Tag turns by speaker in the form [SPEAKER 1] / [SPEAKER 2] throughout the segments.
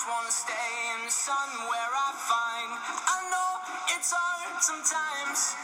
[SPEAKER 1] wanna stay in the sun where I find. I know it's hard sometimes.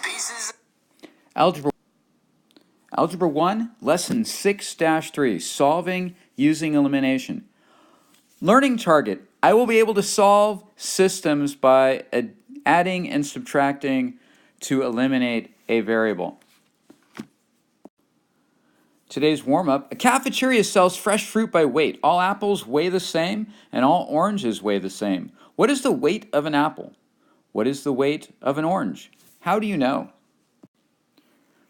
[SPEAKER 1] Pieces.
[SPEAKER 2] Algebra 1, Lesson 6-3, Solving Using Elimination. Learning target. I will be able to solve systems by adding and subtracting to eliminate a variable. Today's warm-up. A cafeteria sells fresh fruit by weight. All apples weigh the same, and all oranges weigh the same. What is the weight of an apple? What is the weight of an orange? How do you know?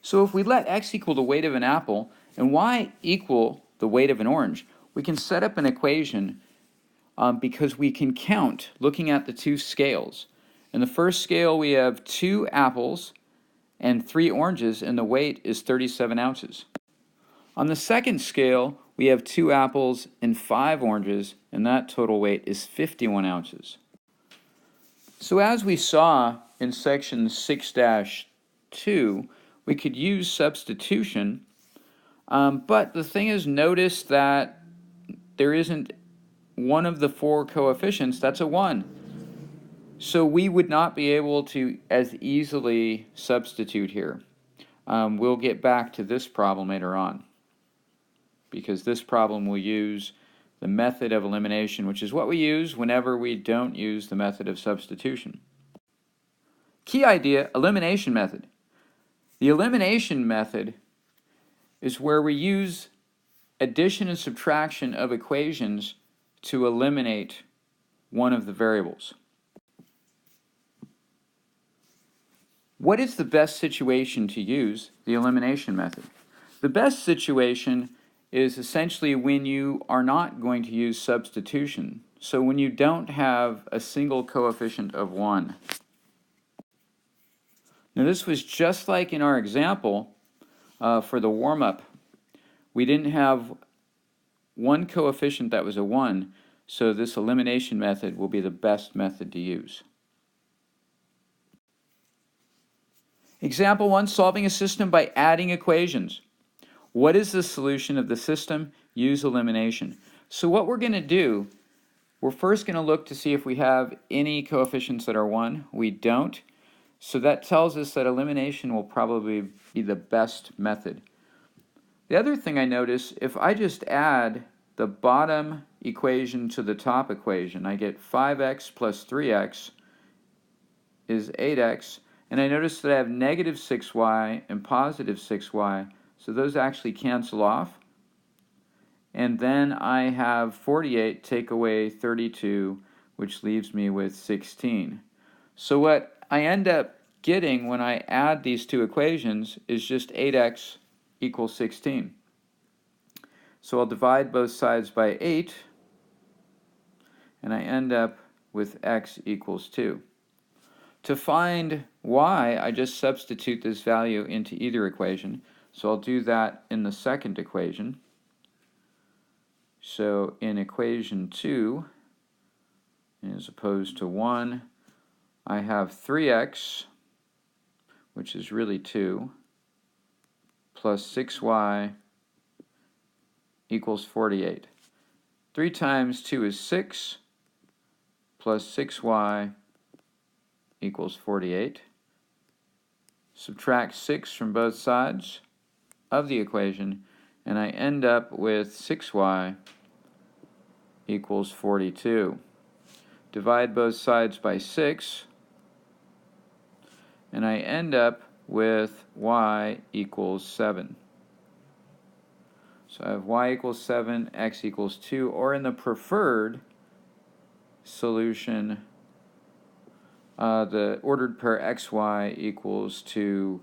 [SPEAKER 2] So if we let x equal the weight of an apple and y equal the weight of an orange, we can set up an equation because we can count looking at the two scales. In the first scale, we have 2 apples and 3 oranges, and the weight is 37 ounces. On the second scale, we have 2 apples and 5 oranges, and that total weight is 51 ounces. So as we saw in section 6-2, we could use substitution, but the thing is, notice that there isn't one of the 4 coefficients that's a 1. So we would not be able to as easily substitute here. We'll get back to this problem later on, because this problem will use the method of elimination, which is what we use whenever we don't use the method of substitution. Key idea, elimination method. The elimination method is where we use addition and subtraction of equations to eliminate one of the variables. What is the best situation to use the elimination method? The best situation is essentially when you are not going to use substitution. So when you don't have a single coefficient of 1. Now this was just like in our example for the warm-up. We didn't have one coefficient that was a 1, so this elimination method will be the best method to use. Example 1, solving a system by adding equations. What is the solution of the system? Use elimination. So what we're going to do, we're first going to look to see if we have any coefficients that are 1. We don't. So that tells us that elimination will probably be the best method. The other thing I notice, if I just add the bottom equation to the top equation, I get 5x plus 3x is 8x, and I notice that I have negative 6y and positive 6y, so those actually cancel off. And then I have 48 take away 32, which leaves me with 16. So what I end up getting when I add these two equations is just 8x equals 16. So I'll divide both sides by 8, and I end up with x equals 2. To find y, I just substitute this value into either equation. So I'll do that in the second equation. So in equation 2, as opposed to 1, I have 3x, which is really 2, plus 6y equals 48. 3 times 2 is 6, plus 6y equals 48. Subtract 6 from both sides of the equation, and I end up with 6y equals 42. Divide both sides by 6, and I end up with y equals 7. So I have y equals 7, x equals 2, or in the preferred solution, the ordered pair xy equals 2,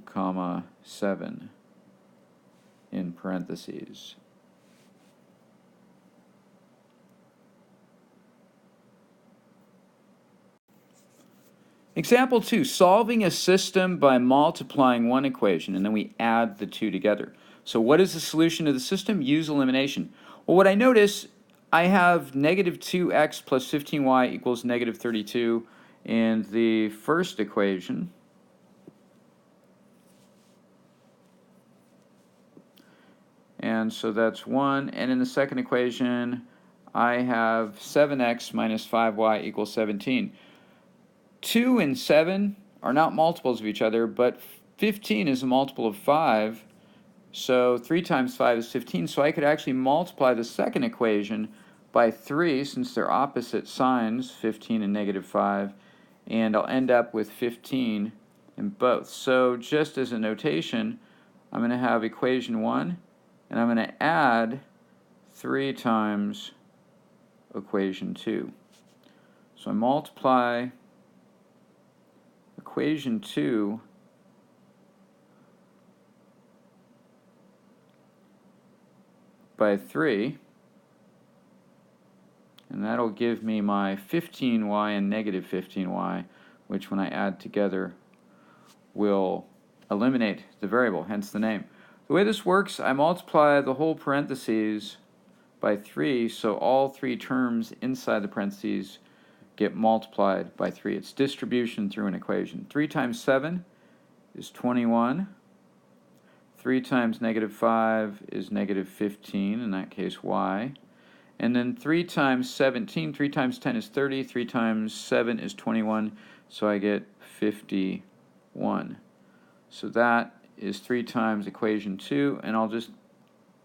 [SPEAKER 2] 7 in parentheses. Example 2, solving a system by multiplying one equation, and then we add the two together. So what is the solution to the system? Use elimination. Well, what I notice, I have negative 2x plus 15y equals negative 32 in the first equation. And so that's 1. And in the second equation, I have 7x minus 5y equals 17. 2 and 7 are not multiples of each other, but 15 is a multiple of 5, so 3 times 5 is 15, so I could actually multiply the second equation by 3, since they're opposite signs, 15 and negative 5, and I'll end up with 15 in both. So just as a notation, I'm going to have equation 1, and I'm going to add 3 times equation 2. So I multiply equation 2 by 3, and that'll give me my 15y and negative 15y, which when I add together will eliminate the variable, hence the name. The way this works, I multiply the whole parentheses by 3, so all 3 terms inside the parentheses get multiplied by 3. It's distribution through an equation. 3 times 7 is 21. 3 times negative 5 is negative 15, in that case y. And then 3 times 17, 3 times 10 is 30, 3 times 7 is 21, so I get 51. So that is 3 times equation 2, and I'll just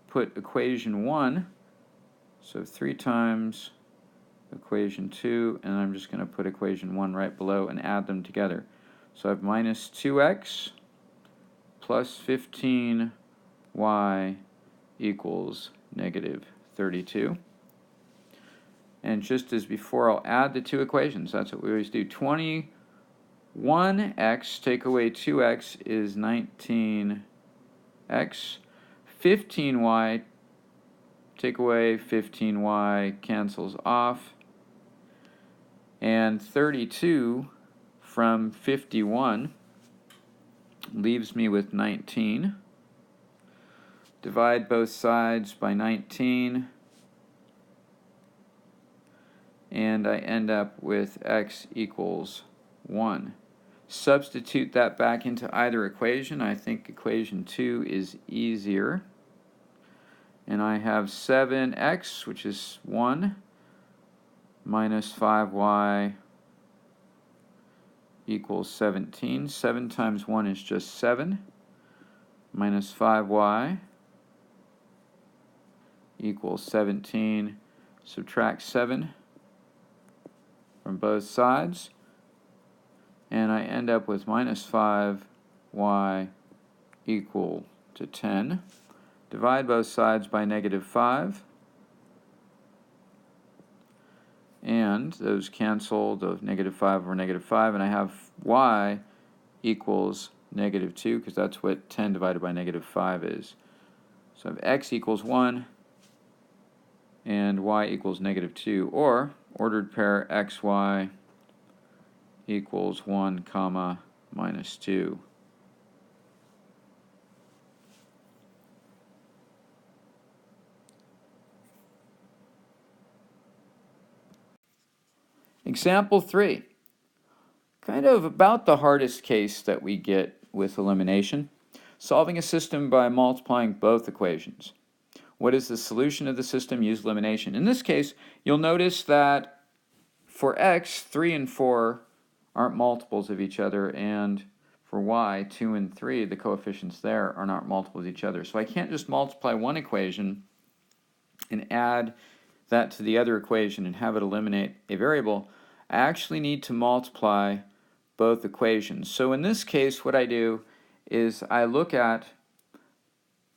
[SPEAKER 2] put equation 1, so 3 times equation 2, and I'm just going to put equation 1 right below and add them together. So I have minus 2x plus 15y equals negative 32. And just as before, I'll add the two equations. That's what we always do. 21x take away 2x is 19x. 15y take away 15y cancels off. And 32 from 51 leaves me with 19. Divide both sides by 19. And I end up with x equals 1. Substitute that back into either equation. I think equation 2 is easier. And I have 7x, which is 1, minus 5y equals 17. 7 times 1 is just 7, minus 5y equals 17. Subtract 7 from both sides, and I end up with minus 5y equal to 10. Divide both sides by negative 5, and those cancel, the negative 5 over negative 5, and I have y equals negative 2, because that's what 10 divided by negative 5 is. So I have x equals 1 and y equals negative 2, or ordered pair xy equals 1 comma minus 2. Example 3. Kind of about the hardest case that we get with elimination. Solving a system by multiplying both equations. What is the solution of the system? Use elimination. In this case, you'll notice that for x, 3 and 4 aren't multiples of each other, and for y, 2 and 3, the coefficients there are not multiples of each other. So I can't just multiply one equation and add that to the other equation and have it eliminate a variable. I actually need to multiply both equations. So in this case, what I do is I look at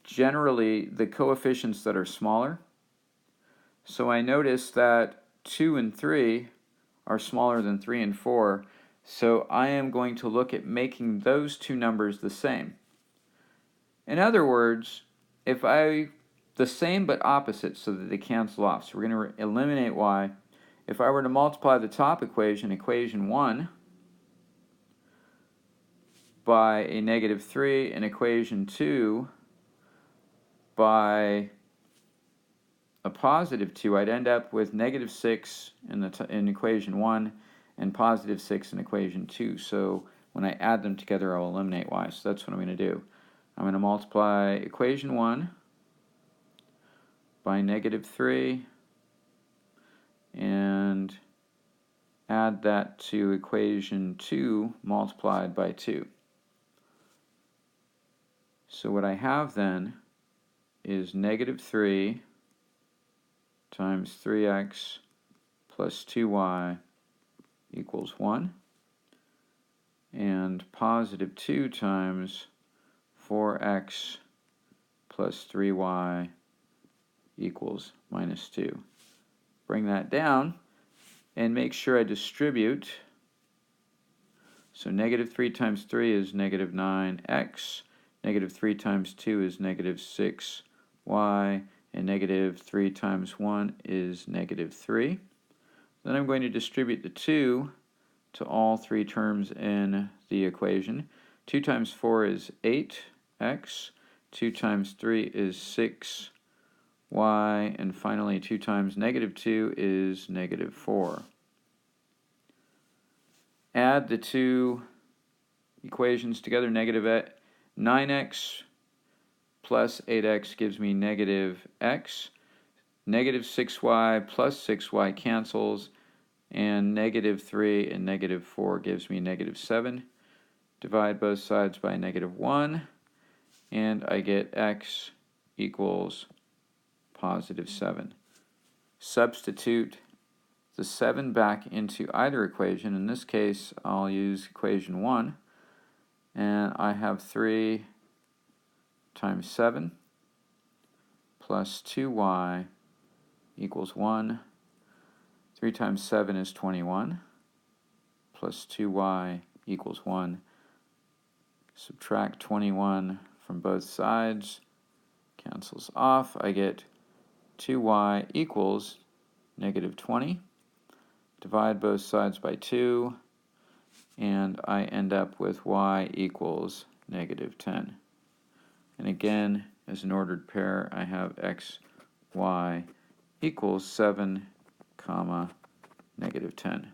[SPEAKER 2] generally the coefficients that are smaller. So I notice that 2 and 3 are smaller than 3 and 4, so I am going to look at making those two numbers the same. In other words, the same but opposite, so that they cancel off. So we're going to eliminate y. If I were to multiply the top equation, equation 1, by a negative 3, and equation 2 by a positive 2, I'd end up with negative 6 in equation 1 and positive 6 in equation 2. So when I add them together, I'll eliminate y. So that's what I'm going to do. I'm going to multiply equation 1 by negative 3 and add that to equation 2 multiplied by 2. So what I have then is negative 3 times 3x plus 2y equals 1, and positive 2 times 4x plus 3y equals minus 2. Bring that down and make sure I distribute. So negative 3 times 3 is negative 9x, negative 3 times 2 is negative 6y, and negative 3 times 1 is negative 3. Then I'm going to distribute the 2 to all three terms in the equation. 2 times 4 is 8x, 2 times 3 is 6y, and finally 2 times negative 2 is negative 4. Add the two equations together. Negative 9x plus 8x gives me negative x. Negative 6y plus 6y cancels, and negative 3 and negative 4 gives me negative 7. Divide both sides by negative 1, and I get x equals positive 7. Substitute the 7 back into either equation. In this case, I'll use equation 1, and I have 3 times 7 plus 2y equals 1. 3 times 7 is 21, plus 2y equals 1. Subtract 21 from both sides, cancels off. I get 2y equals negative 20. Divide both sides by 2, and I end up with y equals negative 10. And again, as an ordered pair, I have x, y equals 7, comma, negative 10.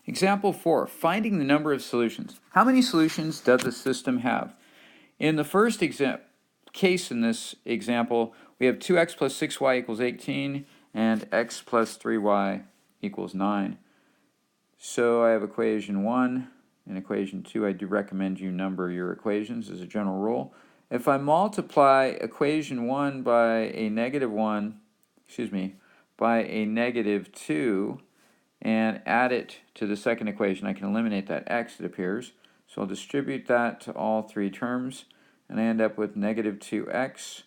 [SPEAKER 2] Example 4, finding the number of solutions. How many solutions does the system have? In the first case in this example, we have 2x plus 6y equals 18, and x plus 3y equals 9. So I have equation 1 and equation 2. I do recommend you number your equations as a general rule. If I multiply equation 1 by a negative 2, and add it to the second equation, I can eliminate that x, it appears. So I'll distribute that to all three terms, and I end up with negative 2x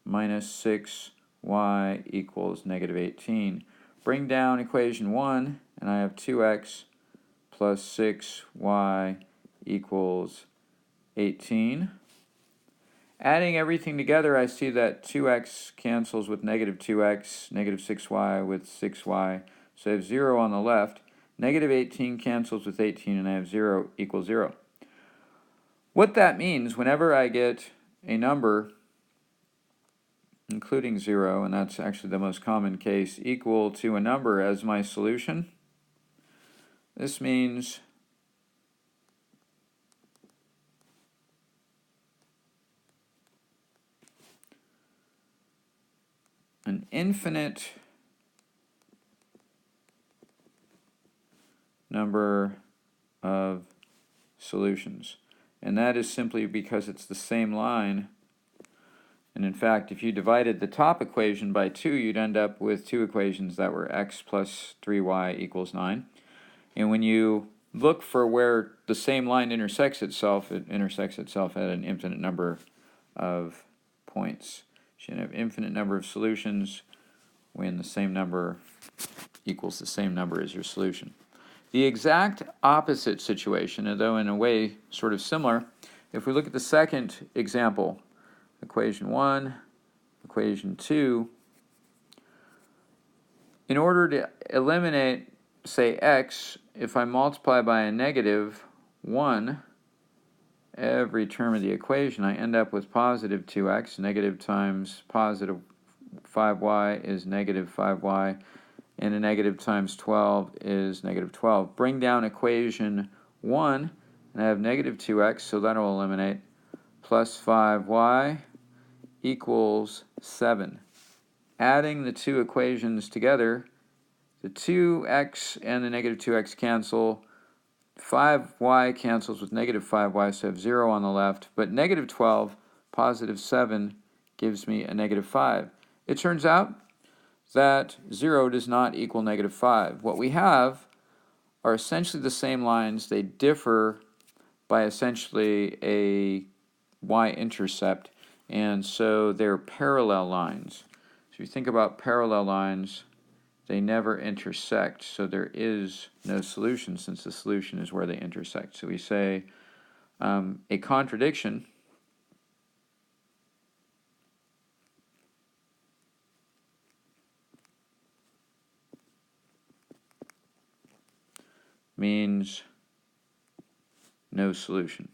[SPEAKER 2] minus 6y equals negative 18. Bring down equation 1, and I have 2x plus 6y equals 18. Adding everything together, I see that 2x cancels with negative 2x, negative 6y with 6y, so I have 0 on the left. Negative 18 cancels with 18, and I have 0 equals 0. What that means, whenever I get a number, including 0, and that's actually the most common case, equal to a number as my solution, this means an infinite number of solutions. And that is simply because it's the same line. And in fact, if you divided the top equation by 2, you'd end up with two equations that were x plus 3y equals 9. And when you look for where the same line intersects itself, it intersects itself at an infinite number of points. So you have an infinite number of solutions when the same number equals the same number as your solution. The exact opposite situation, though in a way sort of similar, if we look at the second example, equation 1, equation 2, in order to eliminate, say, x, if I multiply by a negative 1 every term of the equation, I end up with positive 2x. Negative times positive 5y is negative 5y, and a negative times 12 is negative 12. Bring down equation 1, and I have negative 2x, so that will eliminate, plus 5y equals 7. Adding the two equations together, the 2x and the negative 2x cancel. 5y cancels with negative 5y, so I have 0 on the left. But negative 12, positive 7 gives me a negative 5. It turns out that 0 does not equal negative 5. What we have are essentially the same lines. They differ by essentially a y-intercept, and so they're parallel lines. So if you think about parallel lines, they never intersect, so there is no solution since the solution is where they intersect. So we say a contradiction means no solution.